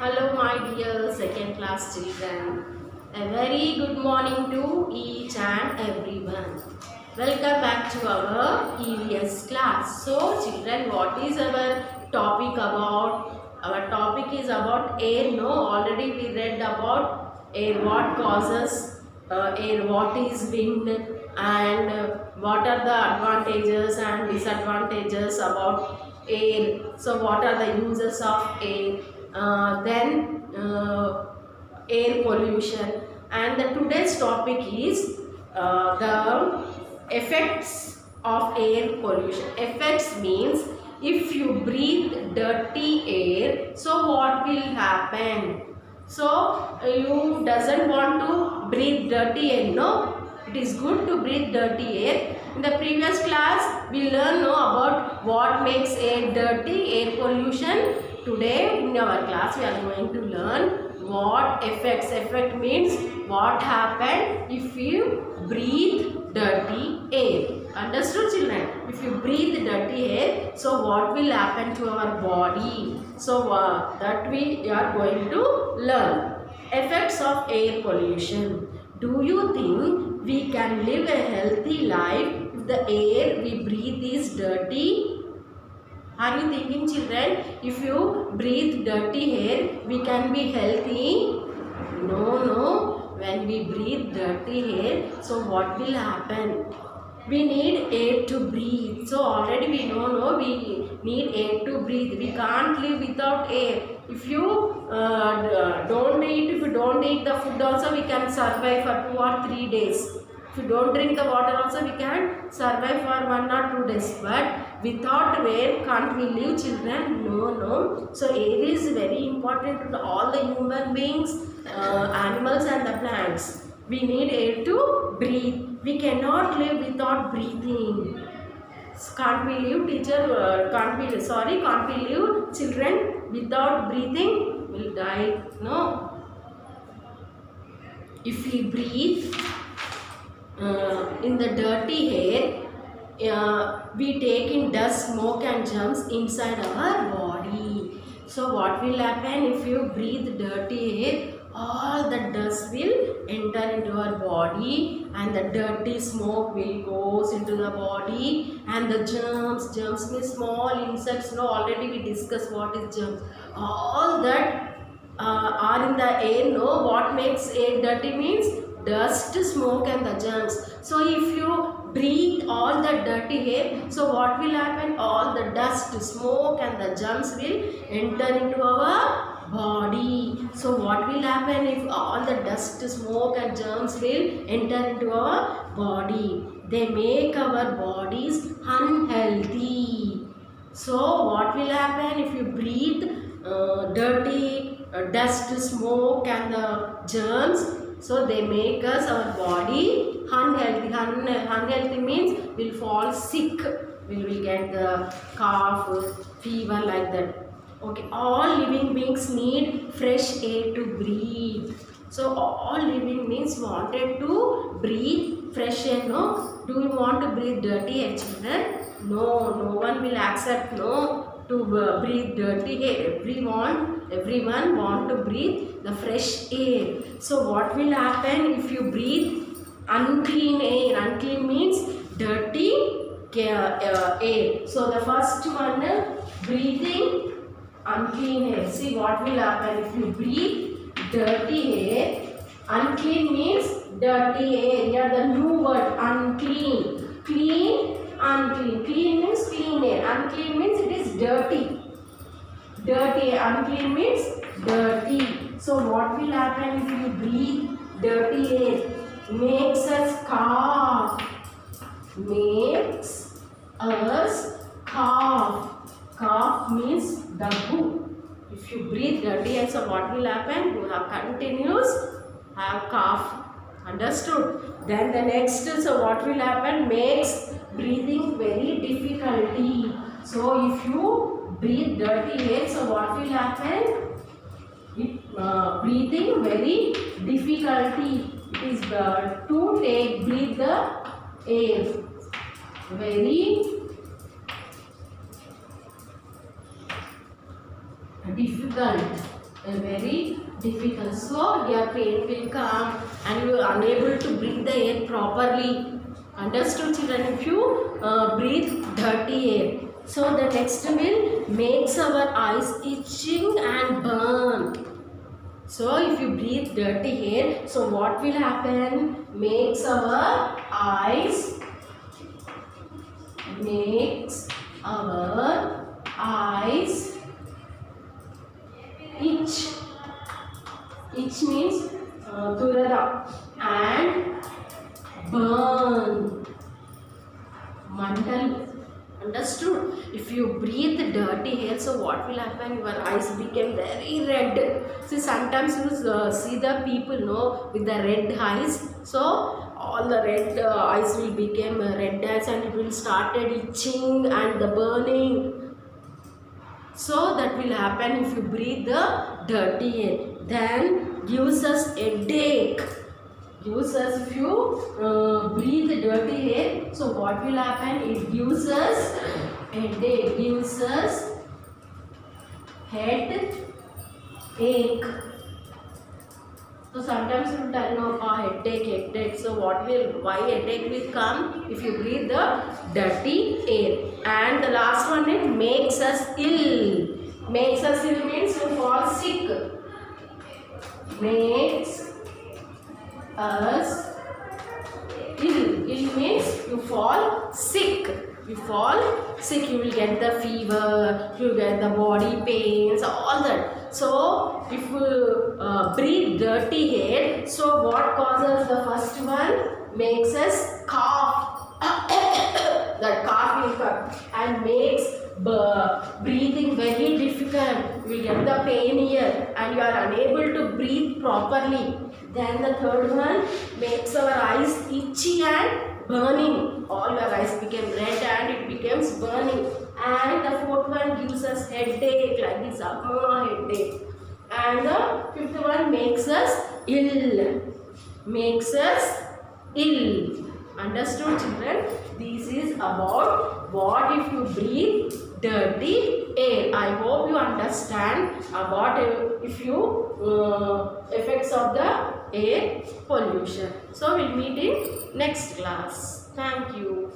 Hello, my dear second class children. A very good morning to each and everyone. Welcome back to our EVS class. So, children, what is our topic about? Our topic is about air. No, already we read about air. What causes air? What is wind? And what are the advantages and disadvantages about air? So, what are the uses of air? Then air pollution, and the today's topic is the effects of air pollution. Effects means if you breathe dirty air, so what will happen? So you doesn't want to breathe dirty air, no? It is good to breathe dirty air. In the previous class, we learned about what makes air dirty, air pollution. Today in our class, we are going to learn what effects. Effect means what happened if you breathe dirty air. Understood, children? If you breathe dirty air, so what will happen to our body? So that we are going to learn. Effects of air pollution. Do you think we can live a healthy life if the air we breathe is dirty? Are you thinking, children, if you breathe dirty air, we can be healthy? No, no. When we breathe dirty air, so what will happen? We need air to breathe. So already we know, no, we need air to breathe. We can't live without air. If you don't eat the food also, we can survive for 2 or 3 days. If you don't drink the water also, we can survive for 1 or 2 days. But without air, can't we live, children? No, no. So air is very important to all the human beings, animals and the plants. We need air to breathe. We cannot live without breathing. Can't we live, teacher? Can't we live, children, without breathing? Will die. No. If we breathe in the dirty air, we take in dust, smoke and germs inside our body. So what will happen if you breathe dirty air? All the dust will enter into our body and the dirty smoke will goes into the body, and the germs means small insects. No, already we discussed what is germs. All that are in the air. No, what makes air dirty means dust, smoke and the germs. So if you breathe all the dirty air, so what will happen? All the dust, smoke and the germs will enter into our body. So what will happen if all the dust, smoke and germs will enter into our body? They make our bodies unhealthy. So what will happen if you breathe dirty dust, smoke and the germs? So they make us, our body, unhealthy. Unhealthy means we'll fall sick. We will get the cough, fever, like that. Okay, all living beings need fresh air to breathe. So all living beings wanted to breathe fresh air. No, do you want to breathe dirty air, children? No, no one will accept, no, to breathe dirty air. Everyone want to breathe the fresh air. So what will happen if you breathe unclean air? Unclean means dirty air. So the first one, breathing unclean air. See what will happen if you breathe dirty air. Unclean means dirty air. Here the new word, unclean. Clean, unclean. Clean means clean air. Unclean means it is dirty. Dirty, unclean means dirty. So what will happen if you breathe dirty air? Makes us cough. Makes us cough. Cough means dagu. If you breathe dirty air, so what will happen? You have continuous have cough. Understood? Then the next, so what will happen? Makes breathing very difficulty. So if you breathe dirty air, so what will happen? Breathing very difficulty. It is to breathe the air very difficult. very difficult. So your pain will come and you are unable to breathe the air properly. Understood, children? If you breathe dirty air. So the next will makes our eyes itching and burn. So if you breathe dirty air, so what will happen? Makes our eyes itch. Itch means durada, and burn. Mantal. Understood? If you breathe dirty air, so what will happen? Your eyes become very red. See, sometimes you see the people, no, with the red eyes. So all the red eyes will become red eyes, and it will started itching and the burning. So that will happen if you breathe the dirty air. Then gives us headache. Gives us if you breathe dirty air. So what will happen? It gives us headache. Gives us headache. So sometimes you will tell no, headache. So why headache will come? If you breathe the dirty air. And the last one is makes us ill. Makes us ill means you fall sick. Makes us ill. Ill means you fall sick. You fall sick, you will get the fever, you will get the body pains, all that. So if you breathe dirty air, so what causes the first one? Makes us cough. That cough will come and makes breathing very difficult. You will get the pain here and you are unable to breathe properly. Then the third one makes our eyes itchy and burning. All your eyes become red and it becomes burning. And the fourth one gives us headache, like this headache. And the fifth one makes us ill. Makes us ill. Understood, children? This is about what if you breathe dirty air. I hope you understand about if you effects of the air pollution. So we'll meet in next class. Thank you.